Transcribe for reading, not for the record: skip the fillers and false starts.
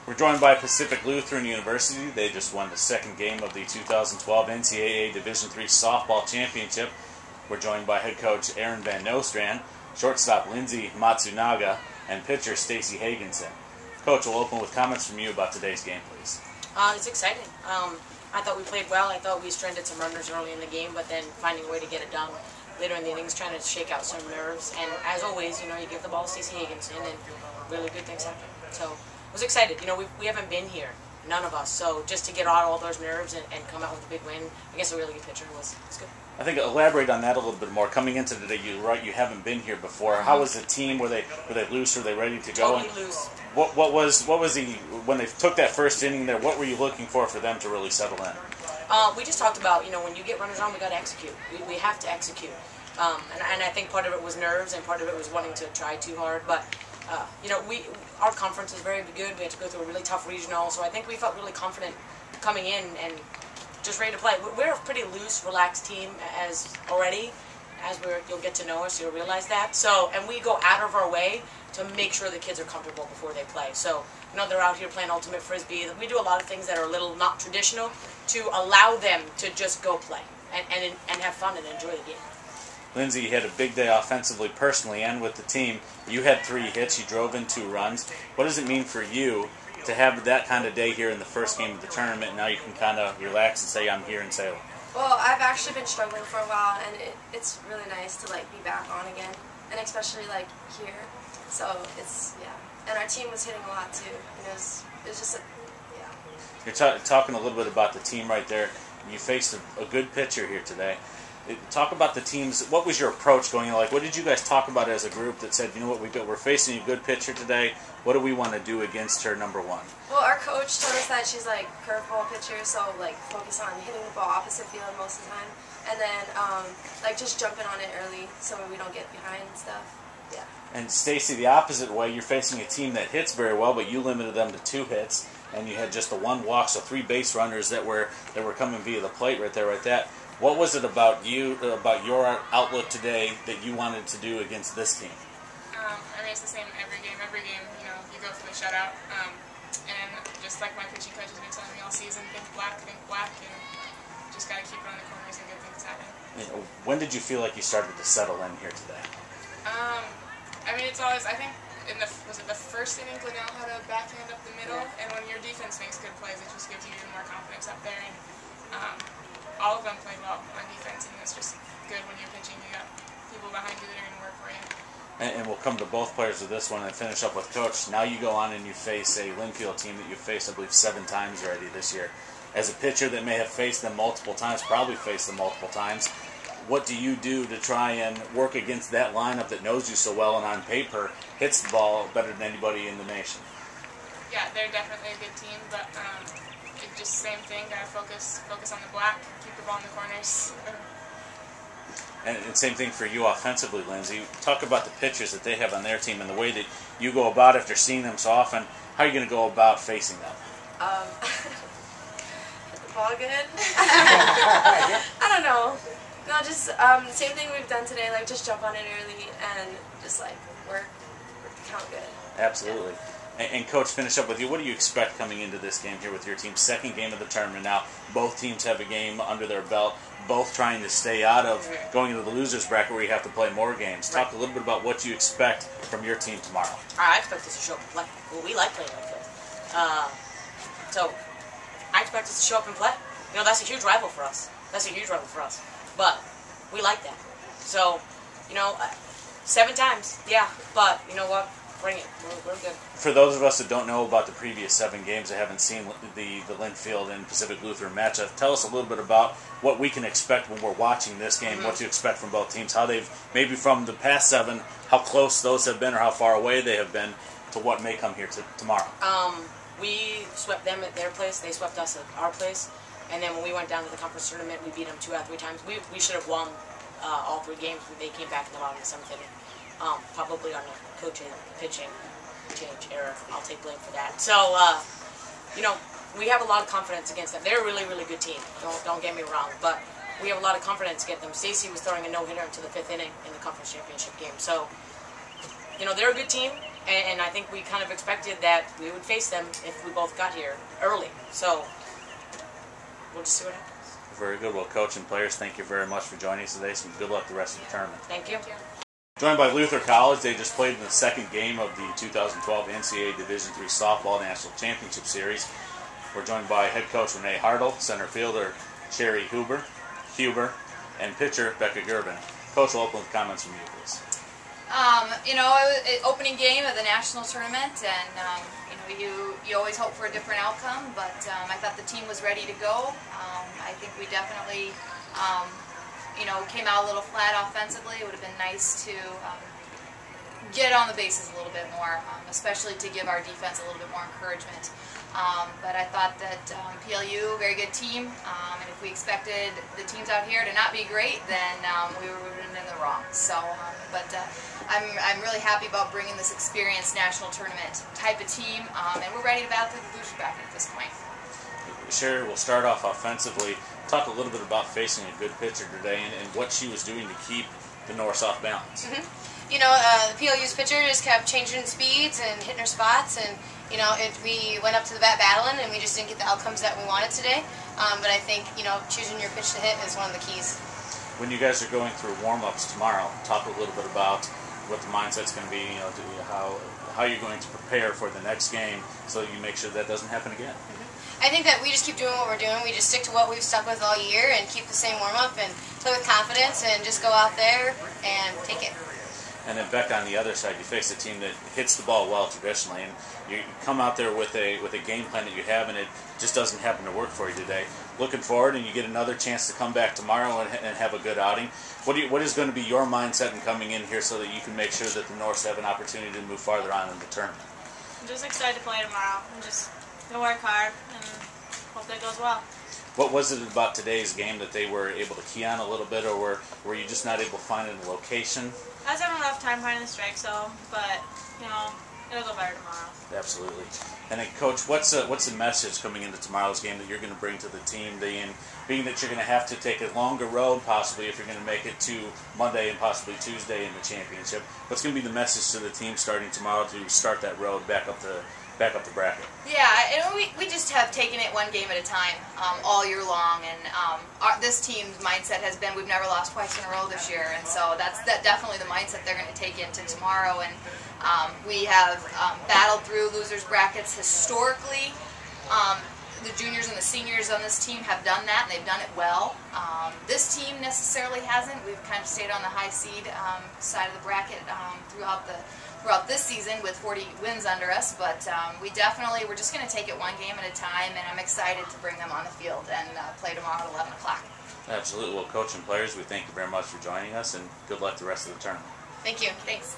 We're joined by Pacific Lutheran University. They just won the second game of the 2012 NCAA Division III Softball Championship. We're joined by head coach Aaron Van Nostrand, shortstop Lindsay Matsunaga, and pitcher Stacy Hagenson. Coach, we'll open with comments from you about today's game, please. It's exciting. I thought we played well. I thought we stranded some runners early in the game, but then finding a way to get it done later in the innings, trying to shake out some nerves. And as always, you give the ball to Stacy Hagenson, and really good things happen. So I was excited. We haven't been here, none of us. So just to get out all those nerves and come out with a big win against a really good pitcher was good. I think elaborate on that a little bit more. Coming into today, you're right, you haven't been here before. How was the team? Were they loose? Were they ready to go? Totally loose. What was when they took that first inning there? What were you looking for them to really settle in? We just talked about when you get runners on, we got to execute. We have to execute. And I think part of it was nerves, and part of it was wanting to try too hard. But our conference is very good. We had to go through a really tough regional, so I think we felt really confident coming in and just ready to play. We're a pretty loose, relaxed team you'll get to know us, you'll realize that. So, and we go out of our way to make sure the kids are comfortable before they play. So, they're out here playing ultimate frisbee. We do a lot of things that are a little not traditional to allow them to just go play and have fun and enjoy the game. Lindsay, you had a big day offensively, personally, and with the team. You had 3 hits. You drove in 2 runs. What does it mean for you to have that kind of day here in the first game of the tournament? Now you can kind of relax and say, I'm here in Salem. Well, I've actually been struggling for a while, and it's really nice to be back on again, and especially here. So it's and our team was hitting a lot too. It was just You're talking a little bit about the team right there. You faced a good pitcher here today. Talk about the teams. What was your approach going in? What did you guys talk about as a group that said, what, we're facing a good pitcher today. What do we want to do against her, number one? Well, our coach told us that she's curveball pitcher, so focus on hitting the ball opposite field most of the time, and then just jumping on it early so we don't get behind and stuff. Yeah. And Stacy, the opposite way, you're facing a team that hits very well, but you limited them to 2 hits, and you had just the 1 walk, so 3 base runners that were coming via the plate right there, right that. What was it about you, about your outlook today that you wanted to do against this team? It's the same every game. Every game, you go for the shutout. And just like my pitching coach has been telling me all season, think black, and just got to keep it on the corners and good things happen. When did you feel like you started to settle in here today? It's always, I think, was it the first inning, Glenell had a backhand up the middle, and when your defense makes good plays, it just gives you even more confidence up there. And all of them played well on defense, and it's just good when you're pitching. You got people behind you that are going to work for you. And we'll come to both players with this one and finish up with Coach. Now you go on and you face a Linfield team that you've faced, I believe, 7 times already this year. As a pitcher that may have faced them multiple times, probably faced them multiple times, what do you do to try and work against that lineup that knows you so well and on paper hits the ball better than anybody in the nation? Yeah, they're definitely a good team, but it's just same thing. Gotta focus on the black, keep the ball in the corners. And same thing for you offensively, Lindsay. Talk about the pitchers that they have on their team and the way that you go about after seeing them so often. How are you going to go about facing them? Hit the ball good. I don't know. No, just same thing we've done today. Just jump on it early and just work count good. Absolutely. And Coach, finish up with you. What do you expect coming into this game here with your team? Second game of the tournament now. Both teams have a game under their belt. Both trying to stay out of going into the loser's bracket where you have to play more games. Talk a little bit about what you expect from your team tomorrow. I expect us to show up and play. Well, we like playing like this. So I expect us to show up and play. That's a huge rival for us. But we like that. So, 7 times, yeah. But you know what? Bring it. We're good. For those of us that don't know about the previous 7 games, that haven't seen the Linfield and Pacific Lutheran matchup, tell us a little bit about what we can expect when we're watching this game, what to expect from both teams, how they've, maybe from the past 7, how close those have been or how far away they have been to what may come here tomorrow. We swept them at their place, they swept us at our place, and then when we went down to the conference tournament, we beat them 2 out of 3 times. We should have won all 3 games, but they came back in the bottom of the 7th inning. Probably on a coaching, pitching change error. I'll take blame for that. So, we have a lot of confidence against them. They're a really, really good team. Don't get me wrong, but we have a lot of confidence against them. Stacy was throwing a no-hitter into the 5th inning in the conference championship game. So, they're a good team, and I think we kind of expected that we would face them if we both got here early. So we'll just see what happens. Very good. Well, Coach and players, thank you very much for joining us today. So good luck the rest of the tournament. Thank you. Joined by Luther College, they just played in the second game of the 2012 NCAA Division III Softball National Championship Series. We're joined by head coach Renee Hartle, center fielder Sherry Huber, and pitcher Becca Gerben. Coach, will open with comments from you, please. You know, it was an opening game of the national tournament, and you always hope for a different outcome. But I thought the team was ready to go. I think we definitely, came out a little flat offensively. It would have been nice to get on the bases a little bit more, especially to give our defense a little bit more encouragement. But I thought that PLU, very good team, and if we expected the teams out here to not be great, then we were in the wrong. So, I'm really happy about bringing this experienced national tournament type of team, and we're ready to battle through the loser bracket at this point. Sherry, we'll start off offensively. Talk a little bit about facing a good pitcher today and what she was doing to keep the north-south balance. The PLU's pitcher just kept changing speeds and hitting her spots, and we went up to the bat battling, and we just didn't get the outcomes that we wanted today. But I think choosing your pitch to hit is one of the keys. When you guys are going through warm-ups tomorrow, talk a little bit about what the mindset's going to be. How you're going to prepare for the next game, so that you make sure that doesn't happen again. I think that we just keep doing what we're doing. We just stick to what we've stuck with all year and keep the same warm-up and play with confidence and just go out there and take it. And then Beck, on the other side, you face a team that hits the ball well traditionally, and you come out there with a game plan that you have, and it just doesn't happen to work for you today. Looking forward, and you get another chance to come back tomorrow and have a good outing. What is going to be your mindset in coming in here so that you can make sure that the Norths have an opportunity to move farther on in the tournament? I'm just excited to play tomorrow. I'm just going to work hard and hope that goes well. What was it about today's game that they were able to key on a little bit, or were you just not able to find a location? I was having a rough time finding the strike zone, but it'll go better tomorrow. Absolutely. And then, Coach, what's the message coming into tomorrow's game that you're going to bring to the team, being that you're going to have to take a longer road possibly if you're going to make it to Monday and possibly Tuesday in the championship? What's going to be the message to the team starting tomorrow to start that road back up the bracket? Yeah, we just have taken it one game at a time all year long, and this team's mindset has been we've never lost twice in a row this year, and so that's definitely the mindset they're going to take into tomorrow. And we have battled through losers brackets historically. The juniors and the seniors on this team have done that, and they've done it well. This team necessarily hasn't. We've kind of stayed on the high seed side of the bracket throughout this season with 40 wins under us, but we're just going to take it one game at a time, and I'm excited to bring them on the field and play tomorrow at 11 o'clock. Absolutely. Well, Coach and players, we thank you very much for joining us, and good luck the rest of the tournament. Thank you. Thanks.